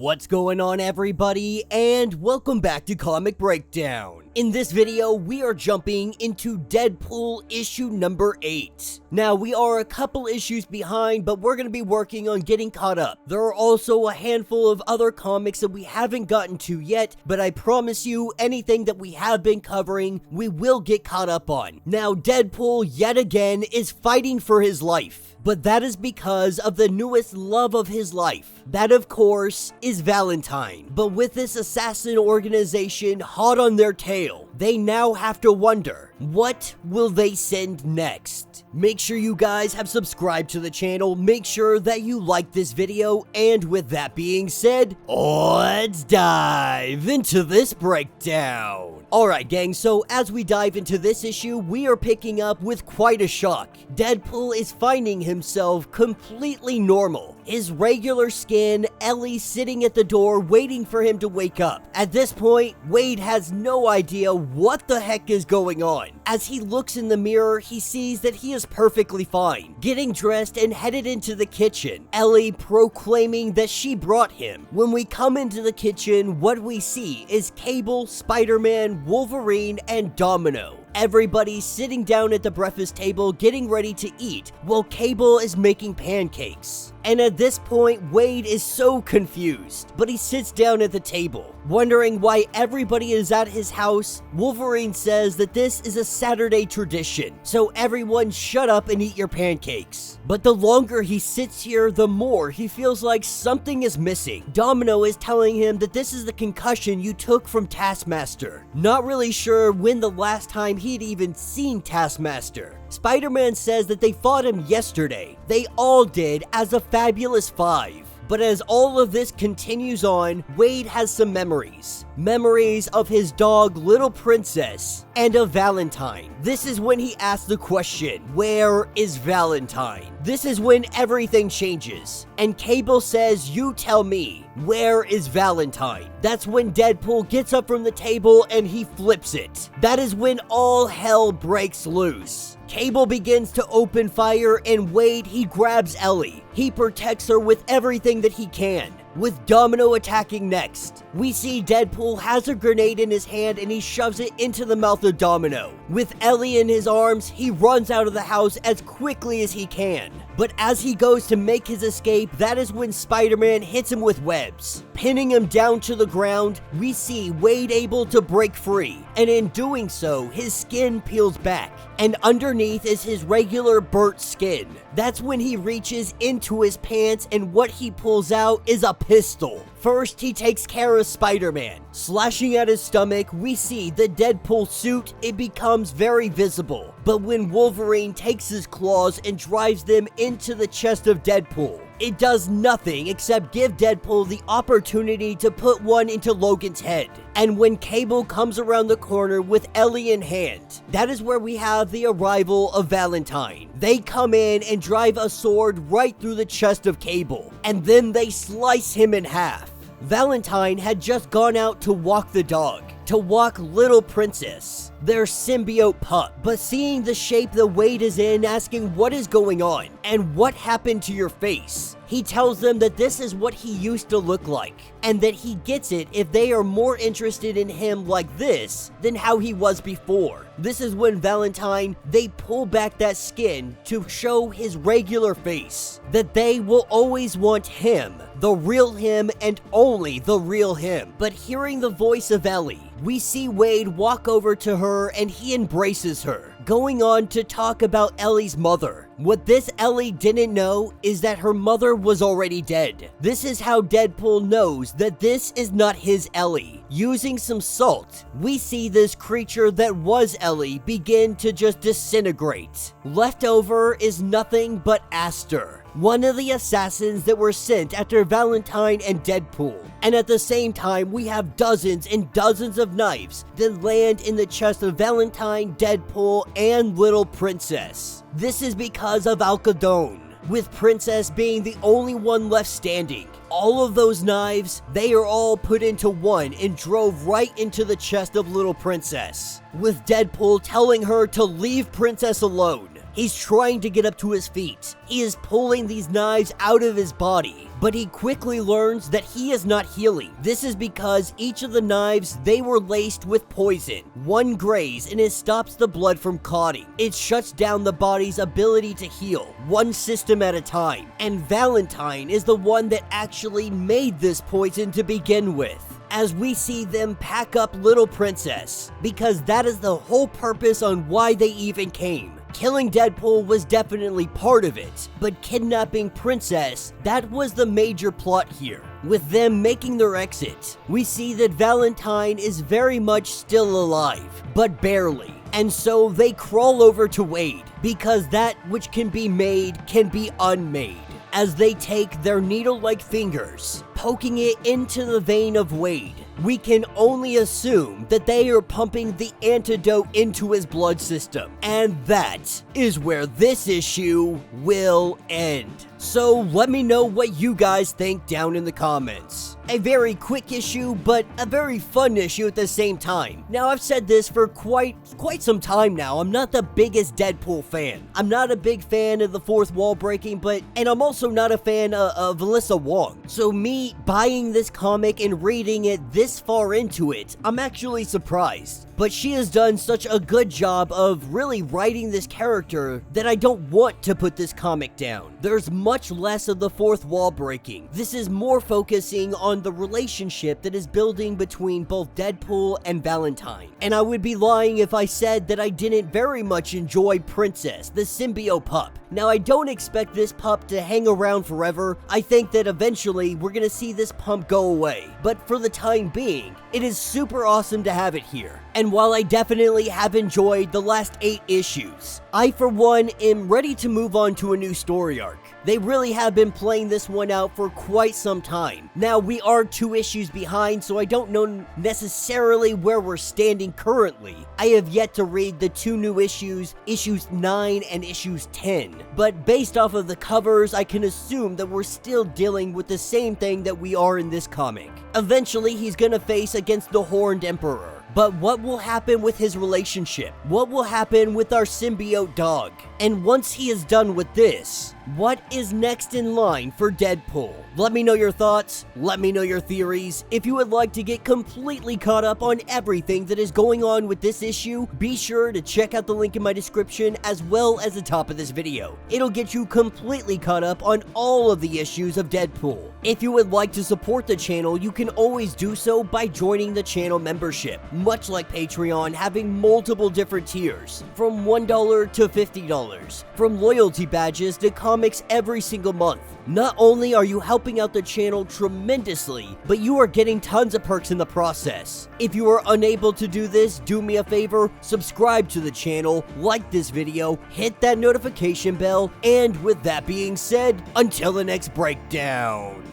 What's going on, everybody, and welcome back to Comic Breakdown. In this video, we are jumping into Deadpool issue number 8. Now, we are a couple issues behind, but we're going to be working on getting caught up. There are also a handful of other comics that we haven't gotten to yet, but I promise you, anything that we have been covering, we will get caught up on. Now, Deadpool, yet again, is fighting for his life. But that is because of the newest love of his life. That, of course, is Valentine. But with this assassin organization hot on their tail, they now have to wonder, what will they send next? Make sure you guys have subscribed to the channel, make sure that you like this video, and with that being said, let's dive into this breakdown. Alright gang, so as we dive into this issue, we are picking up with quite a shock. Deadpool is finding himself completely normal. His regular skin, Ellie sitting at the door waiting for him to wake up. At this point, Wade has no idea what the heck is going on. As he looks in the mirror, he sees that he is perfectly fine, getting dressed and headed into the kitchen, Ellie proclaiming that she brought him. When we come into the kitchen, what we see is Cable, Spider-Man, Wolverine, and Domino. Everybody's sitting down at the breakfast table getting ready to eat, while Cable is making pancakes. And at this point, Wade is so confused, but he sits down at the table, wondering why everybody is at his house. Wolverine says that this is a Saturday tradition, so everyone shut up and eat your pancakes. But the longer he sits here, the more he feels like something is missing. Domino is telling him that this is the concussion you took from Taskmaster. Not really sure when the last time he'd even seen Taskmaster. Spider-Man says that they fought him yesterday. They all did as a Fabulous Five. But as all of this continues on, Wade has some memories. Memories of his dog, Little Princess, and of Valentine. This is when he asks the question, where is Valentine? This is when everything changes. And Cable says, you tell me, where is Valentine? That's when Deadpool gets up from the table and he flips it. That is when all hell breaks loose. Cable begins to open fire, and Wade, he grabs Ellie. He protects her with everything that he can, with Domino attacking next. We see Deadpool has a grenade in his hand and he shoves it into the mouth of Domino. With Ellie in his arms, he runs out of the house as quickly as he can. But as he goes to make his escape, that is when Spider-Man hits him with webs. Pinning him down to the ground, we see Wade able to break free, and in doing so, his skin peels back, and underneath is his regular burnt skin. That's when he reaches into his pants, and what he pulls out is a pistol. First, he takes care of Spider-Man. Slashing at his stomach, we see the Deadpool suit, it becomes very visible. But when Wolverine takes his claws and drives them into the chest of Deadpool, it does nothing except give Deadpool the opportunity to put one into Logan's head. And when Cable comes around the corner with Ellie in hand, that is where we have the arrival of Valentine. They come in and drive a sword right through the chest of Cable, and then they slice him in half. Valentine had just gone out to walk the dog, to walk Little Princess, their symbiote pup, but seeing the shape that Wade is in, asking what is going on and what happened to your face, he tells them that this is what he used to look like, and that he gets it if they are more interested in him like this than how he was before. This is when Valentine, they pull back that skin to show his regular face, that they will always want him, the real him and only the real him. But hearing the voice of Ellie, we see Wade walk over to her and he embraces her, going on to talk about Ellie's mother. What this Ellie didn't know is that her mother was already dead. This is how Deadpool knows that this is not his Ellie. Using some salt, we see this creature that was Ellie begin to just disintegrate. Left over is nothing but Aster, one of the assassins that were sent after Valentine and Deadpool. And at the same time, we have dozens and dozens of knives that land in the chest of Valentine, Deadpool, and Little Princess. This is because of Alcadone, with Princess being the only one left standing. All of those knives, they are all put into one and drove right into the chest of Little Princess, with Deadpool telling her to leave Princess alone. He's trying to get up to his feet. He is pulling these knives out of his body, but he quickly learns that he is not healing. This is because each of the knives, they were laced with poison. One grazed and it stops the blood from clotting. It shuts down the body's ability to heal, one system at a time. And Valentine is the one that actually made this poison to begin with, as we see them pack up little Princess, because that is the whole purpose on why they even came. Killing Deadpool was definitely part of it, but kidnapping Princess, that was the major plot here. With them making their exit, we see that Valentine is very much still alive, but barely. And so they crawl over to Wade, because that which can be made can be unmade. As they take their needle-like fingers, poking it into the vein of Wade, we can only assume that they are pumping the antidote into his blood system. And that is where this issue will end. So let me know what you guys think down in the comments. A very quick issue, but a very fun issue at the same time. Now, I've said this for quite some time now. I'm not the biggest Deadpool fan. I'm not a big fan of the fourth wall breaking, and I'm also not a fan of Alyssa Wong. So me buying this comic and reading it this far into it, I'm actually surprised. But she has done such a good job of really writing this character that I don't want to put this comic down. There's much less of the fourth wall breaking. This is more focusing on the relationship that is building between both Deadpool and Valentine. And I would be lying if I said that I didn't very much enjoy Princess, the symbiote pup. Now, I don't expect this pup to hang around forever. I think that eventually we're gonna see this pup go away. But for the time being, it is super awesome to have it here. And while I definitely have enjoyed the last 8 issues, I for one am ready to move on to a new story arc. They really have been playing this one out for quite some time. Now, we are 2 issues behind, so I don't know necessarily where we're standing currently. I have yet to read the 2 new issues, issues 9 and issues 10. But based off of the covers, I can assume that we're still dealing with the same thing that we are in this comic. Eventually, he's gonna face against the Horned Emperor. But what will happen with his relationship? What will happen with our symbiote dog? And once he is done with this, what is next in line for Deadpool? Let me know your thoughts, let me know your theories. If you would like to get completely caught up on everything that is going on with this issue, be sure to check out the link in my description as well as the top of this video. It'll get you completely caught up on all of the issues of Deadpool. If you would like to support the channel, you can always do so by joining the channel membership. Much like Patreon, having multiple different tiers, from $1 to $50, from loyalty badges to comics every single month. Not only are you helping out the channel tremendously, but you are getting tons of perks in the process. If you are unable to do this, do me a favor, subscribe to the channel, like this video, hit that notification bell, and with that being said, until the next breakdown.